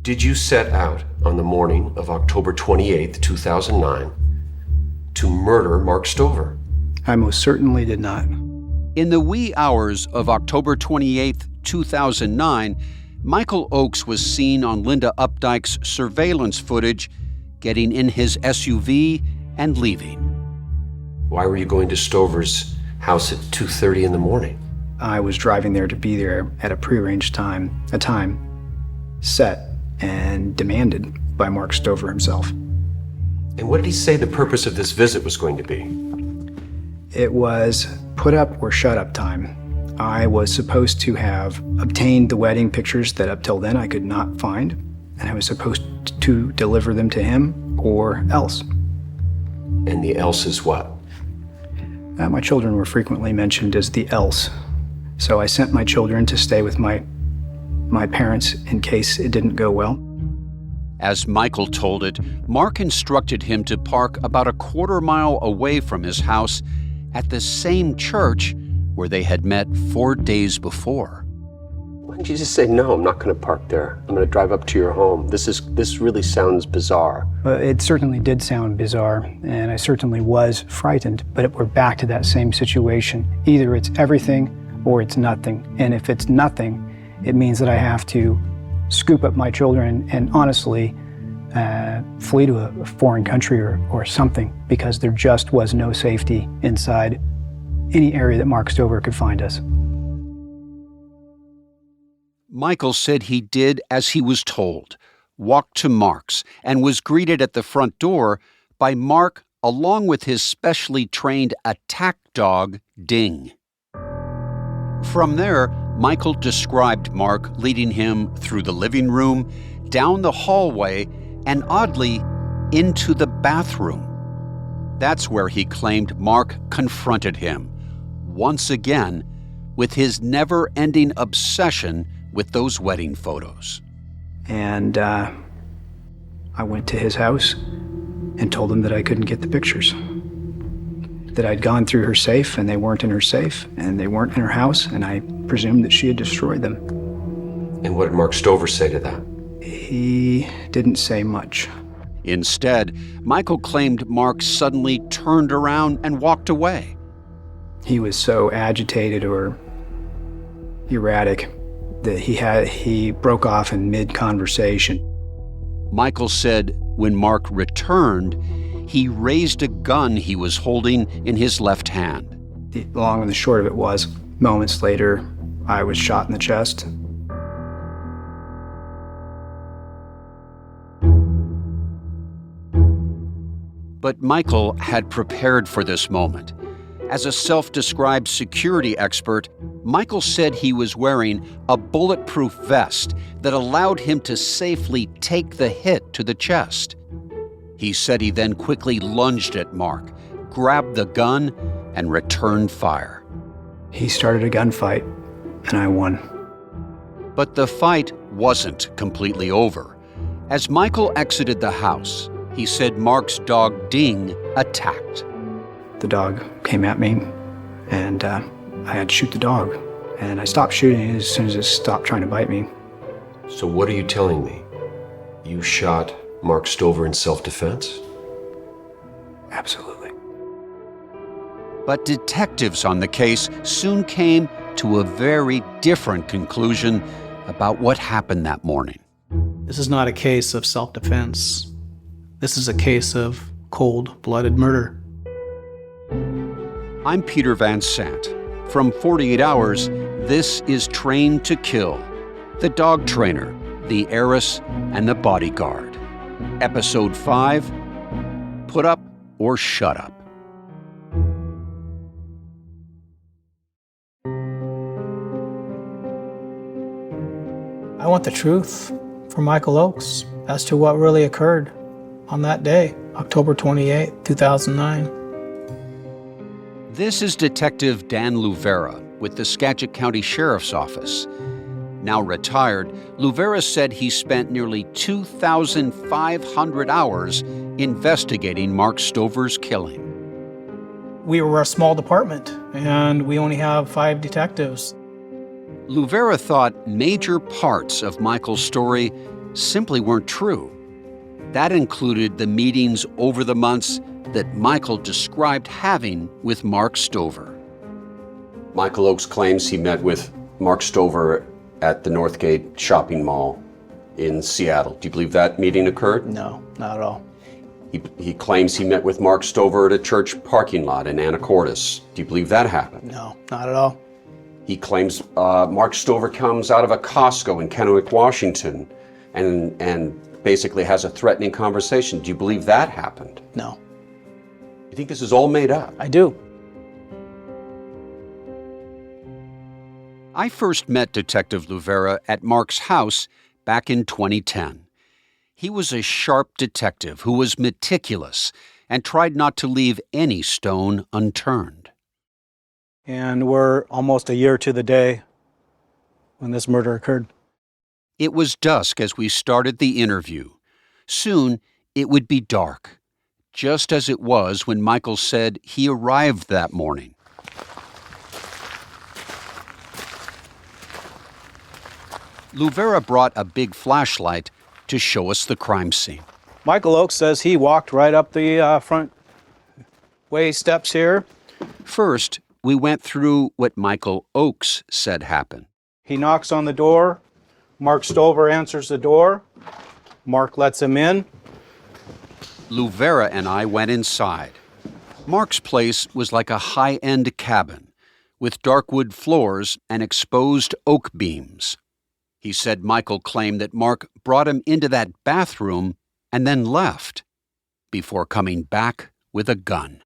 Did you set out on the morning of October 28th, 2009 to murder Mark Stover? I most certainly did not. In the wee hours of October 28, 2009, Michiel Oakes was seen on Linda Updike's surveillance footage getting in his SUV and leaving. Why were you going to Stover's house at 2:30 in the morning? I was driving there to be there at a prearranged time, a time set and demanded by Mark Stover himself. And what did he say the purpose of this visit was going to be? It was put up or shut up time. I was supposed to have obtained the wedding pictures that up till then I could not find, and I was supposed to deliver them to him or else. And the else is what? My children were frequently mentioned as the else, so I sent my children to stay with my parents in case it didn't go well. As Michiel told it, Mark instructed him to park about a quarter-mile away from his house at the same church where they had met 4 days before. Why didn't you just say, no, I'm not going to park there. I'm going to drive up to your home. This really sounds bizarre. It certainly did sound bizarre, and I certainly was frightened, but we're back to that same situation. Either it's everything or it's nothing. And if it's nothing, it means that I have to scoop up my children and honestly flee to a foreign country or something, because there just was no safety inside any area that Mark Stover could find us. Michiel said he did as he was told, walked to Mark's, and was greeted at the front door by Mark along with his specially trained attack dog, Ding. From there, Michiel described Mark leading him through the living room, down the hallway, and oddly, into the bathroom. That's where he claimed Mark confronted him, once again, with his never-ending obsession with those wedding photos. And I went to his house and told him that I couldn't get the pictures. That I'd gone through her safe and they weren't in her safe, and they weren't in her house, and I presumed that she had destroyed them. And what did Mark Stover say to that? He didn't say much. Instead, Michiel claimed Mark suddenly turned around and walked away. He was so agitated or erratic that he broke off in mid-conversation. Michiel said when Mark returned, he raised a gun he was holding in his left hand. The long and the short of it was, moments later, I was shot in the chest. But Michiel had prepared for this moment. As a self-described security expert, Michiel said he was wearing a bulletproof vest that allowed him to safely take the hit to the chest. He said he then quickly lunged at Mark, grabbed the gun, and returned fire. He started a gunfight, and I won. But the fight wasn't completely over. As Michiel exited the house, he said Mark's dog Ding attacked. The dog came at me, and I had to shoot the dog. And I stopped shooting as soon as it stopped trying to bite me. So what are you telling me? You shot Mark Stover in self-defense? Absolutely. But detectives on the case soon came to a very different conclusion about what happened that morning. This is not a case of self-defense. This is a case of cold-blooded murder. I'm Peter Van Sant. From 48 Hours, this is Trained to Kill, The Dog Trainer, The Heiress, and The Bodyguard. Episode 5, Put Up or Shut Up. I want the truth from Michiel Oakes as to what really occurred on that day, October 28, 2009. This is Detective Dan Luvera with the Skagit County Sheriff's Office. Now retired, Luvera said he spent nearly 2,500 hours investigating Mark Stover's killing. We were a small department, and we only have 5 detectives. Luvera thought major parts of Michiel's story simply weren't true. That included the meetings over the months that Michael described having with Mark Stover. Michael Oakes claims he met with Mark Stover at the Northgate shopping mall in Seattle. Do you believe that meeting occurred? No, not at all. He claims he met with Mark Stover at a church parking lot in Anacortes. Do you believe that happened? No, not at all. He claims Mark Stover comes out of a Costco in Kennewick, Washington, and basically has a threatening conversation. Do you believe that happened? No. You think this is all made up? I do. I first met Detective Luvera at Mark's house back in 2010. He was a sharp detective who was meticulous and tried not to leave any stone unturned. And we're almost a year to the day when this murder occurred. It was dusk as we started the interview. Soon, it would be dark, just as it was when Michael said he arrived that morning. Luvera brought a big flashlight to show us the crime scene. Michael Oakes says he walked right up the front way steps here. First, we went through what Michael Oakes said happened. He knocks on the door. Mark Stover answers the door. Mark lets him in. Luvera and I went inside. Mark's place was like a high-end cabin with dark wood floors and exposed oak beams. He said Michael claimed that Mark brought him into that bathroom and then left before coming back with a gun.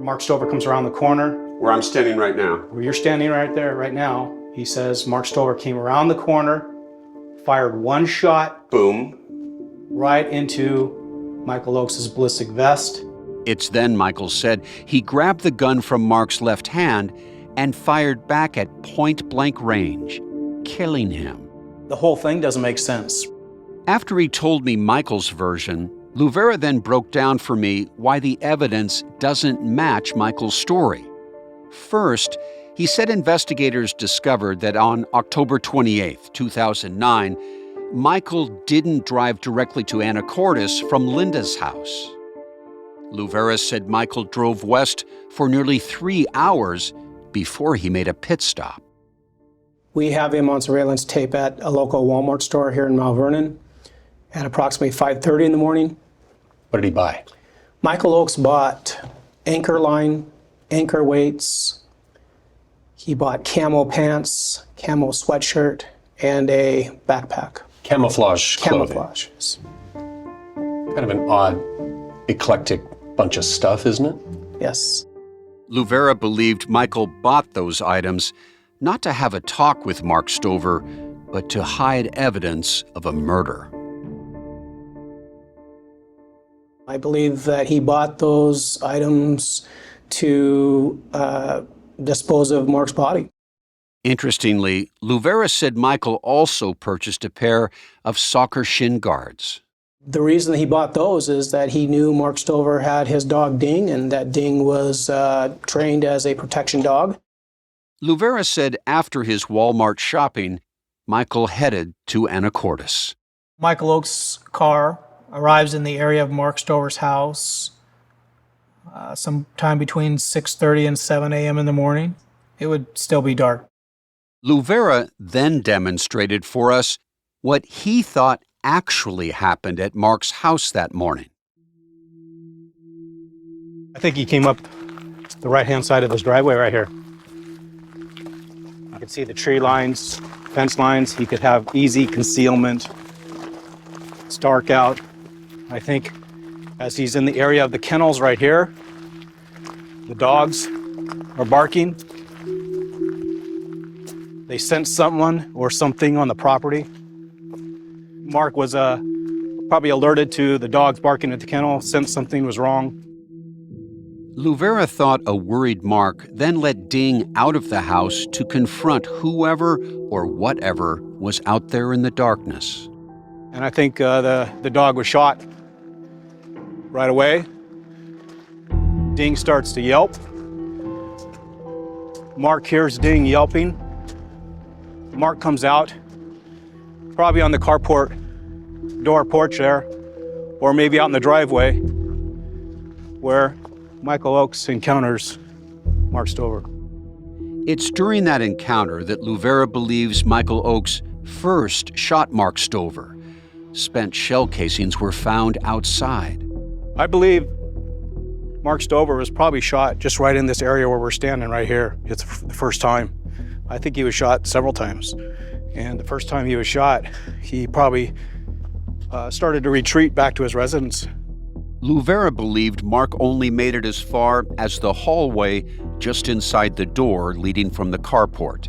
Mark Stover comes around the corner. Where I'm standing right now. Where you're standing right there, right now. He says Mark Stover came around the corner, fired one shot. Boom. Right into Michael Oakes' ballistic vest. It's then, Michael said, he grabbed the gun from Mark's left hand and fired back at point-blank range, killing him. The whole thing doesn't make sense. After he told me Michael's version, Luvera then broke down for me why the evidence doesn't match Michael's story. First, he said investigators discovered that on October 28, 2009, Michael didn't drive directly to Anacortes from Linda's house. Luvera said Michael drove west for nearly 3 hours before he made a pit stop. We have him on surveillance tape at a local Walmart store here in Mount Vernon at approximately 5:30 in the morning. What did he buy? Michael Oakes bought anchor line, anchor weights. He bought camo pants, camo sweatshirt, and a backpack. Camouflage clothing. Camouflage, yes. Kind of an odd, eclectic bunch of stuff, isn't it? Yes. Luvera believed Michael bought those items not to have a talk with Mark Stover, but to hide evidence of a murder. I believe that he bought those items to dispose of Mark's body. Interestingly, Luvera said Michael also purchased a pair of soccer shin guards. The reason he bought those is that he knew Mark Stover had his dog Ding, and that Ding was trained as a protection dog. Luvera said after his Walmart shopping, Michael headed to Anacortes. Michael Oakes' car arrives in the area of Mark Stover's house sometime between 6:30 and 7 a.m. in the morning. It would still be dark. Luvera then demonstrated for us what he thought actually happened at Mark's house that morning. I think he came up the right-hand side of this driveway right here. You can see the tree lines, fence lines. He could have easy concealment. It's dark out. I think as he's in the area of the kennels right here, the dogs are barking. They sense someone or something on the property. Mark was probably alerted to the dogs barking at the kennel, sensed something was wrong. Luvera thought a worried Mark then let Ding out of the house to confront whoever or whatever was out there in the darkness. And I think the dog was shot right away. Ding starts to yelp. Mark hears Ding yelping. Mark comes out. probably on the carport door porch there, or maybe out in the driveway where Michael Oakes encounters Mark Stover. It's during that encounter that Luvera believes Michael Oakes first shot Mark Stover. Spent shell casings were found outside. I believe Mark Stover was probably shot just right in this area where we're standing right here. It's the first time. I think he was shot several times. And the first time he was shot, he probably started to retreat back to his residence. Luvera believed Mark only made it as far as the hallway just inside the door leading from the carport.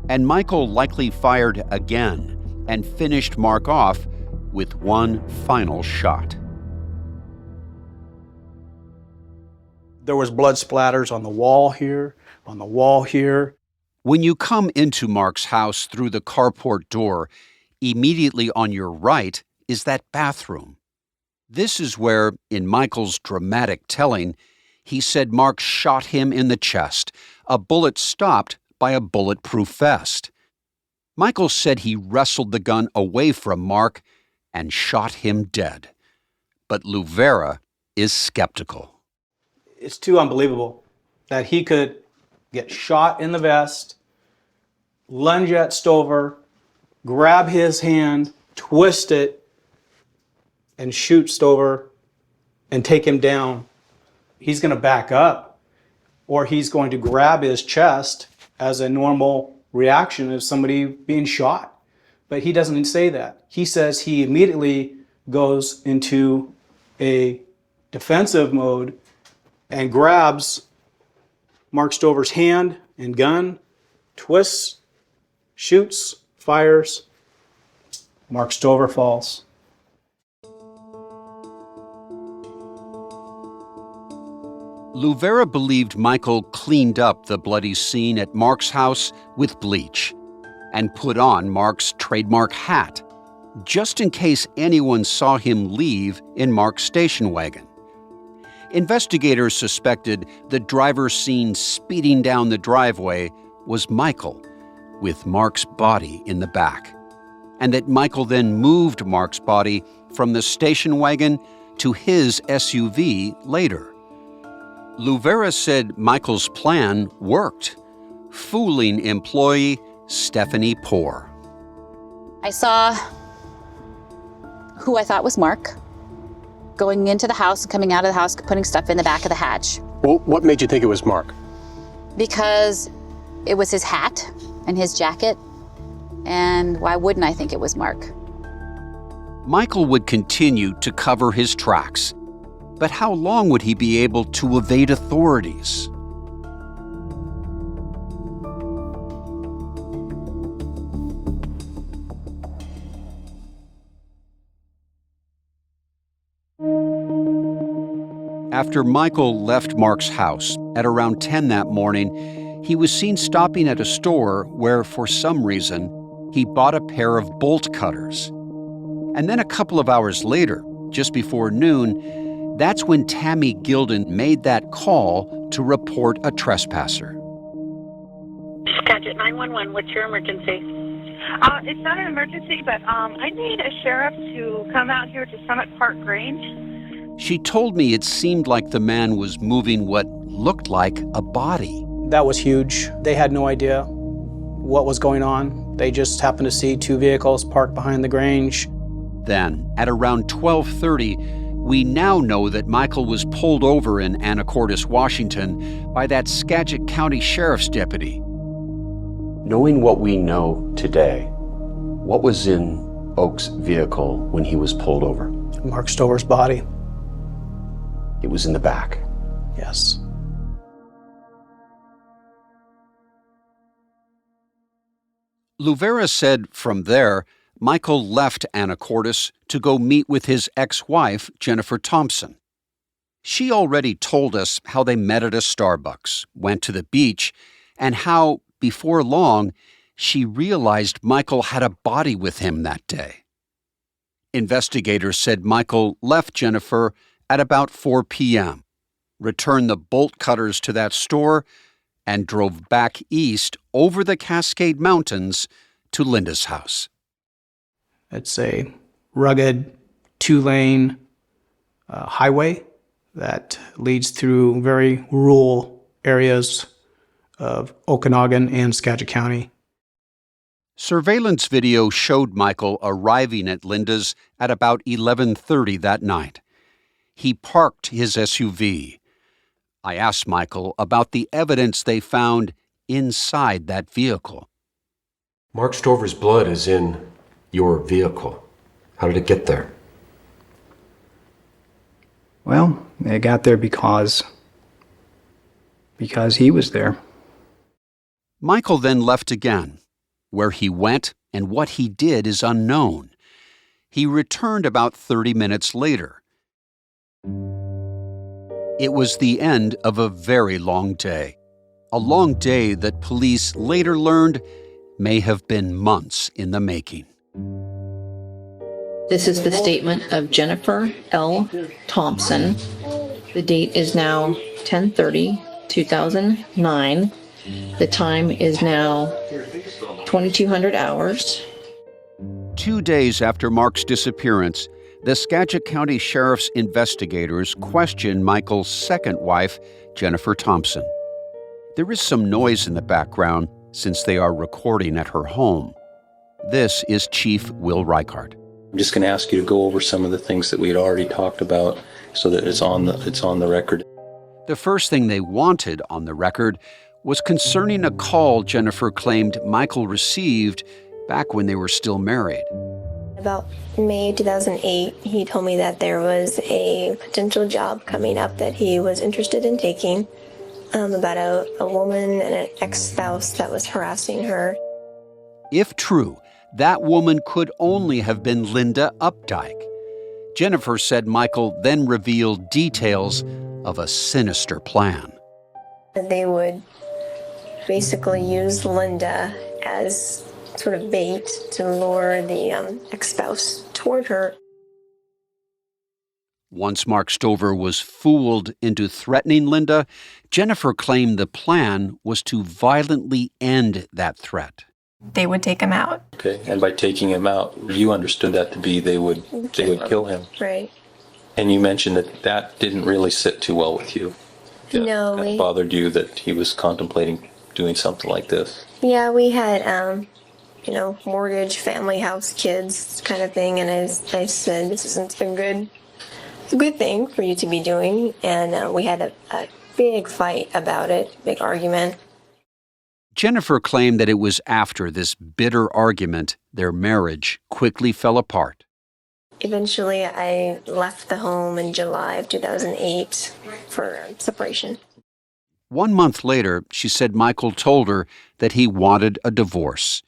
And Michael likely fired again and finished Mark off with one final shot. There was blood splatters on the wall here, on the wall here. When you come into Mark's house through the carport door, immediately on your right is that bathroom. This is where, in Michael's dramatic telling, he said Mark shot him in the chest, a bullet stopped by a bulletproof vest. Michael said he wrestled the gun away from Mark and shot him dead. But Luvera is skeptical. It's too unbelievable that he could get shot in the vest, lunge at Stover, grab his hand, twist it, and shoot Stover and take him down. He's going to back up, or he's going to grab his chest as a normal reaction of somebody being shot. But he doesn't say that. He says he immediately goes into a defensive mode and grabs Mark Stover's hand and gun, twists, shoots, fires. Mark Stover falls. Luvera believed Michael cleaned up the bloody scene at Mark's house with bleach and put on Mark's trademark hat, just in case anyone saw him leave in Mark's station wagon. Investigators suspected the driver seen speeding down the driveway was Michael, with Mark's body in the back, and that Michael then moved Mark's body from the station wagon to his SUV later. Luvera said Michael's plan worked, fooling employee Stephanie Poor. I saw who I thought was Mark going into the house and coming out of the house, putting stuff in the back of the hatch. Well, what made you think it was Mark? Because it was his hat and his jacket, and why wouldn't I think it was Mark? Michael would continue to cover his tracks, but how long would he be able to evade authorities? After Michael left Mark's house at around 10 that morning, he was seen stopping at a store where, for some reason, he bought a pair of bolt cutters. And then a couple of hours later, just before noon, that's when Tammy Gilden made that call to report a trespasser. Skagit 911, what's your emergency? It's not an emergency, but I need a sheriff to come out here to Summit Park Grange. She told me it seemed like the man was moving what looked like a body. That was huge. They had no idea what was going on. They just happened to see two vehicles parked behind the Grange. Then, at around 12:30, we now know that Michael was pulled over in Anacortes, Washington, by that Skagit County Sheriff's deputy. Knowing what we know today, what was in Oakes' vehicle when he was pulled over? Mark Stover's body. It was in the back. Yes. Luvera said from there, Michael left Anacortes to go meet with his ex-wife, Jennifer Thompson. She already told us how they met at a Starbucks, went to the beach, and how, before long, she realized Michael had a body with him that day. Investigators said Michael left Jennifer at about 4 p.m., returned the bolt cutters to that store, and drove back east over the Cascade Mountains to Linda's house. It's a rugged 2-lane highway that leads through very rural areas of Okanagan and Skagit County. Surveillance video showed Michael arriving at Linda's at about 11:30 that night. He parked his SUV. I asked Michael about the evidence they found inside that vehicle. Mark Stover's blood is in your vehicle. How did it get there? Well, it got there because he was there. Michael then left again. Where he went and what he did is unknown. He returned about 30 minutes later. It was the end of a very long day. A long day that police later learned may have been months in the making. This is the statement of Jennifer L. Thompson. The date is now 10/30/2009. The time is now 2200 hours. 2 days after Mark's disappearance, the Skagit County Sheriff's investigators questioned Michael's second wife, Jennifer Thompson. There is some noise in the background since they are recording at her home. This is Chief Will Reichart. I'm just going to ask you to go over some of the things that we had already talked about so that it's on the record. The first thing they wanted on the record was concerning a call Jennifer claimed Michael received back when they were still married. About May 2008, he told me that there was a potential job coming up that he was interested in taking, about a woman and an ex-spouse that was harassing her. If true, that woman could only have been Linda Updike. Jennifer said Michael then revealed details of a sinister plan. They would basically use Linda as sort of bait to lure the ex-spouse toward her. Once Mark Stover was fooled into threatening Linda, Jennifer claimed the plan was to violently end that threat. They would take him out. Okay, and by taking him out, you understood that to be they would kill him. Right. And you mentioned that didn't really sit too well with you. No. It bothered you that he was contemplating doing something like this. Yeah, we had, mortgage, family, house, kids kind of thing, and I said, this isn't a good thing for you to be doing, and we had a big fight about it, big argument. Jennifer claimed that it was after this bitter argument their marriage quickly fell apart. Eventually, I left the home in July of 2008 for separation. 1 month later, she said Michael told her that he wanted a divorce.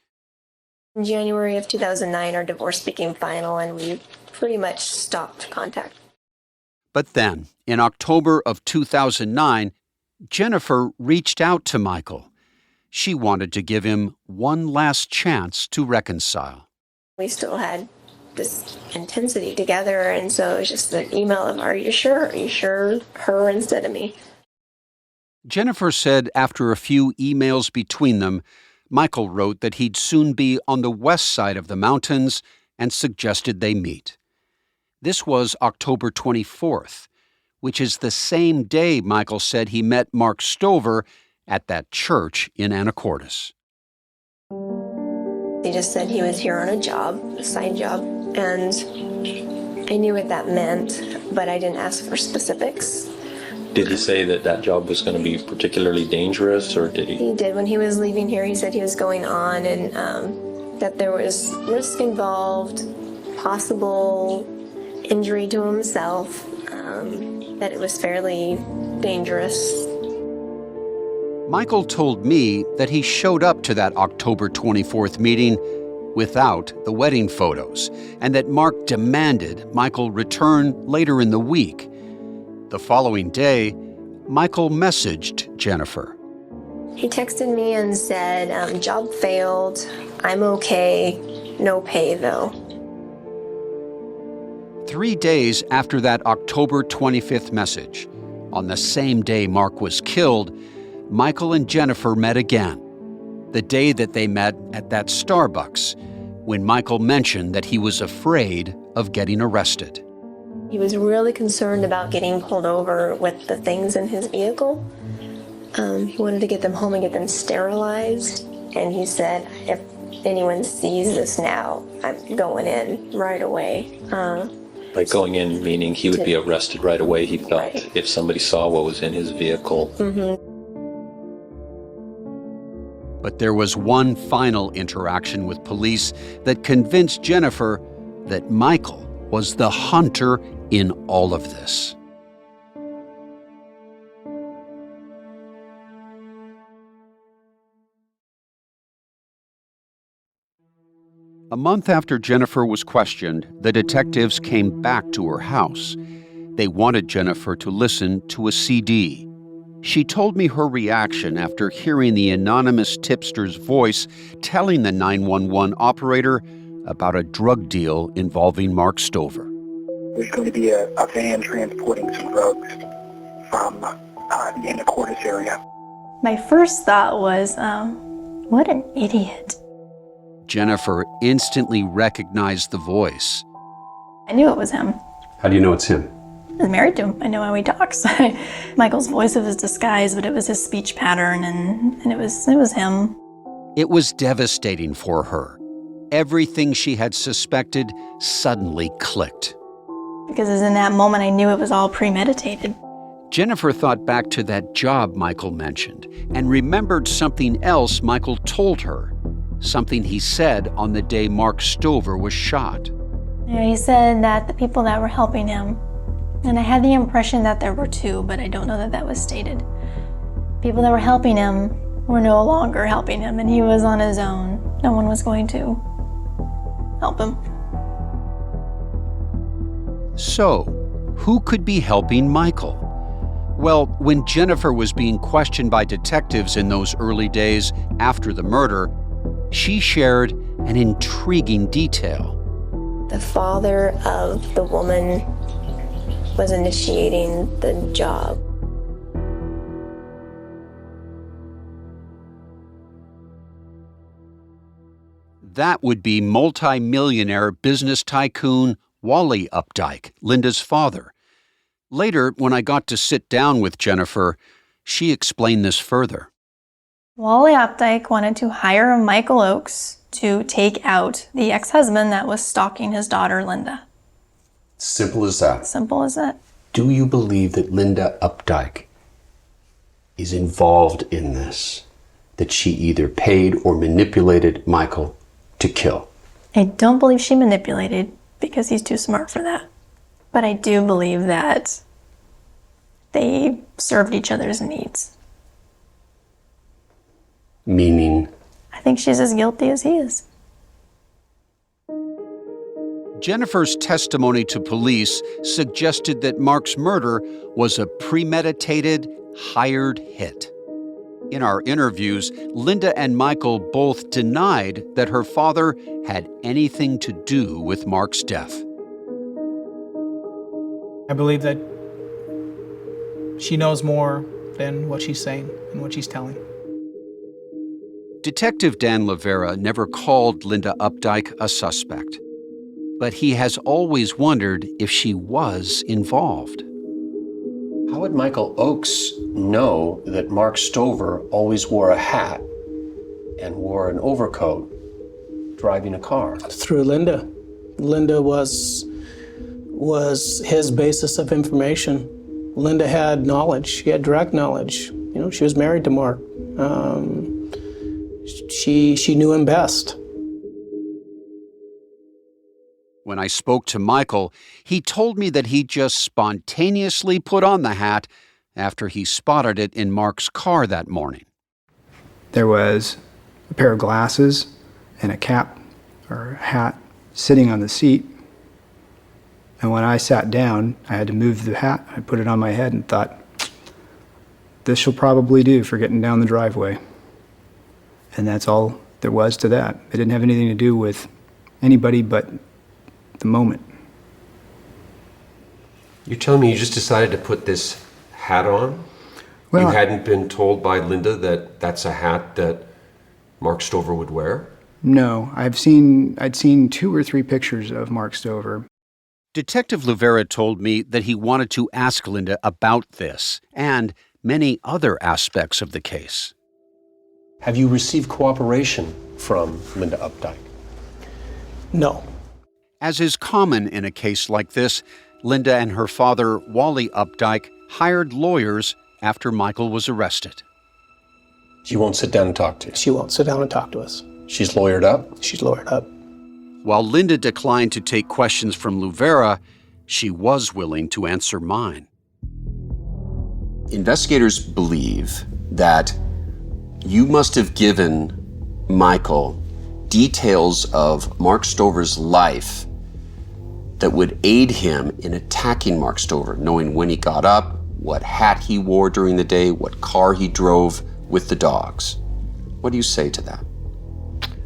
In January of 2009, our divorce became final, and we pretty much stopped contact. But then, in October of 2009, Jennifer reached out to Michael. She wanted to give him one last chance to reconcile. We still had this intensity together, and so it was just an email of, are you sure? Are you sure? Her instead of me. Jennifer said after a few emails between them, Michael wrote that he'd soon be on the west side of the mountains and suggested they meet. This was October 24th, which is the same day Michael said he met Mark Stover at that church in Anacortes. He just said he was here on a job, a side job, and I knew what that meant, but I didn't ask for specifics. Did he say that job was going to be particularly dangerous, or did he? He did. When he was leaving here, he said he was going on, and that there was risk involved, possible injury to himself, that it was fairly dangerous. Michael told me that he showed up to that October 24th meeting without the wedding photos, and that Mark demanded Michael return later in the week. The following day, Michael messaged Jennifer. He texted me and said, job failed, I'm okay, no pay though. 3 days after that October 25th message, on the same day Mark was killed, Michael and Jennifer met again. The day that they met at that Starbucks, when Michael mentioned that he was afraid of getting arrested. He was really concerned about getting pulled over with the things in his vehicle. He wanted to get them home and get them sterilized. And he said, if anyone sees this now, I'm going in right away. By going in, meaning he would be arrested right away, he felt, right, if somebody saw what was in his vehicle. But there was one final interaction with police that convinced Jennifer that Michael was the hunter in all of this. A month after Jennifer was questioned, the detectives came back to her house. They wanted Jennifer to listen to a CD. She told me her reaction after hearing the anonymous tipster's voice telling the 911 operator about a drug deal involving Mark Stover. There's going to be a van transporting some drugs from the Anacortes area. My first thought was, what an idiot. Jennifer instantly recognized the voice. I knew it was him. How do you know it's him? I was married to him. I know how he talks. Michael's voice was disguised, but it was his speech pattern, and it was him. It was devastating for her. Everything she had suspected suddenly clicked. Because in that moment, I knew it was all premeditated. Jennifer thought back to that job Michael mentioned and remembered something else Michael told her, something he said on the day Mark Stover was shot. He said that the people that were helping him, and I had the impression that there were two, but I don't know that that was stated. People that were helping him were no longer helping him, and he was on his own. No one was going to help him. So, who could be helping Michael? Well, when Jennifer was being questioned by detectives in those early days after the murder, she shared an intriguing detail. The father of the woman was initiating the job. That would be multi-millionaire business tycoon Wally Updike, Linda's father. Later, when I got to sit down with Jennifer, she explained this further. Wally Updike wanted to hire Michael Oakes to take out the ex-husband that was stalking his daughter, Linda. Simple as that. Simple as that. Do you believe that Linda Updike is involved in this? That she either paid or manipulated Michael to kill? I don't believe she manipulated because he's too smart for that. But I do believe that they served each other's needs. Meaning? I think she's as guilty as he is. Jennifer's testimony to police suggested that Mark's murder was a premeditated, hired hit. In our interviews, Linda and Michael both denied that her father had anything to do with Mark's death. I believe that she knows more than what she's saying and what she's telling. Detective Dan Lavera never called Linda Updike a suspect, but he has always wondered if she was involved. How would Michael Oakes know that Mark Stover always wore a hat and wore an overcoat driving a car? Through Linda. Linda was his basis of information. Linda had knowledge. She had direct knowledge. You know, she was married to Mark. She knew him best. When I spoke to Michael, he told me that he just spontaneously put on the hat after he spotted it in Mark's car that morning. There was a pair of glasses and a cap or a hat sitting on the seat. And when I sat down, I had to move the hat. I put it on my head and thought, this shall probably do for getting down the driveway. And that's all there was to that. It didn't have anything to do with anybody but the moment. You're telling me you just decided to put this hat on? Well, you hadn't been told by Linda that that's a hat that Mark Stover would wear? No, I'd seen 2 or 3 pictures of Mark Stover. Detective Luvera told me that he wanted to ask Linda about this and many other aspects of the case. Have you received cooperation from Linda Updike? No. As is common in a case like this, Linda and her father, Wally Updike, hired lawyers after Michael was arrested. She won't sit down and talk to you? She won't sit down and talk to us. She's lawyered up? She's lawyered up. While Linda declined to take questions from Luvera, she was willing to answer mine. Investigators believe that you must have given Michael details of Mark Stover's life that would aid him in attacking Mark Stover, knowing when he got up, what hat he wore during the day, what car he drove with the dogs. What do you say to that?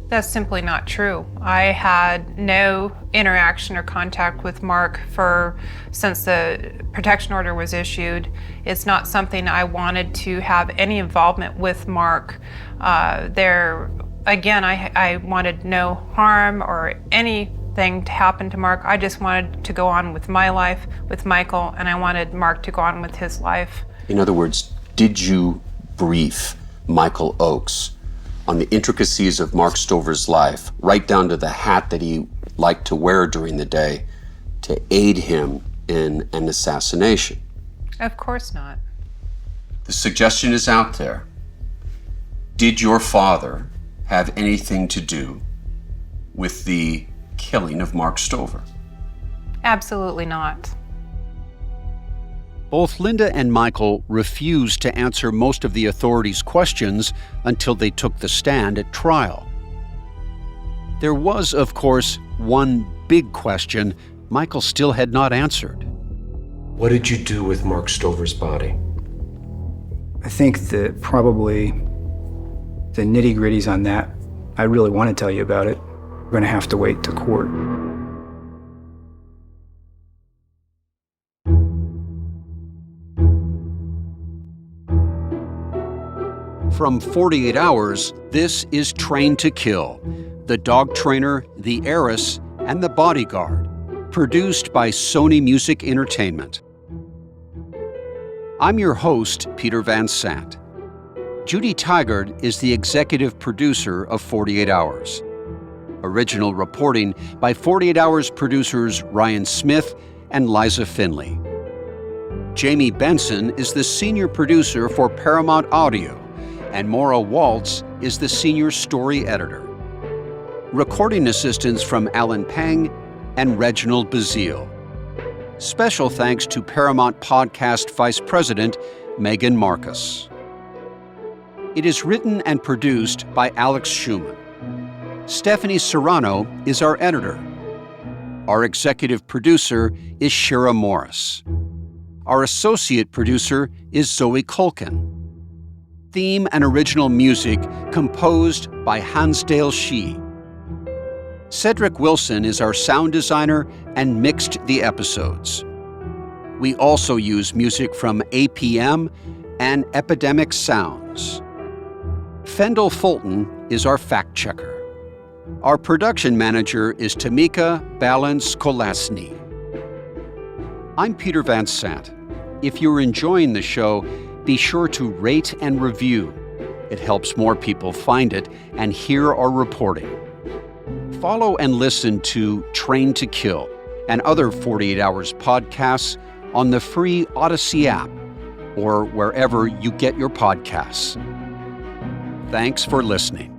That's simply not true. I had no interaction or contact with Mark since the protection order was issued. It's not something I wanted to have any involvement with Mark. Again, I wanted no harm or anything to happen to Mark. I just wanted to go on with my life with Michael, and I wanted Mark to go on with his life. In other words, did you brief Michael Oakes on the intricacies of Mark Stover's life, right down to the hat that he liked to wear during the day, to aid him in an assassination? Of course not. The suggestion is out there. Did your father have anything to do with the killing of Mark Stover? Absolutely not. Both Linda and Michael refused to answer most of the authorities' questions until they took the stand at trial. There was, of course, one big question Michael still had not answered. What did you do with Mark Stover's body? I think that probably the nitty-gritties on that, I really want to tell you about it. We're going to have to wait to court. From 48 Hours, this is Trained to Kill, The Dog Trainer, The Heiress, and The Bodyguard, produced by Sony Music Entertainment. I'm your host, Peter Van Sant. Judy Tigard is the executive producer of 48 Hours. Original reporting by 48 Hours producers Ryan Smith and Liza Finley. Jamie Benson is the senior producer for Paramount Audio, and Maura Waltz is the senior story editor. Recording assistance from Alan Pang and Reginald Bazile. Special thanks to Paramount Podcast Vice President Megan Marcus. It is written and produced by Alex Schumann. Stephanie Serrano is our editor. Our executive producer is Shira Morris. Our associate producer is Zoe Culkin. Theme and original music composed by Hansdale Shee. Cedric Wilson is our sound designer and mixed the episodes. We also use music from APM and Epidemic Sounds. Fendel Fulton is our fact checker. Our production manager is Tamika Balance-Kolasny. I'm Peter Van Sant. If you're enjoying the show, be sure to rate and review. It helps more people find it and hear our reporting. Follow and listen to Trained to Kill and other 48 Hours podcasts on the free Odyssey app or wherever you get your podcasts. Thanks for listening.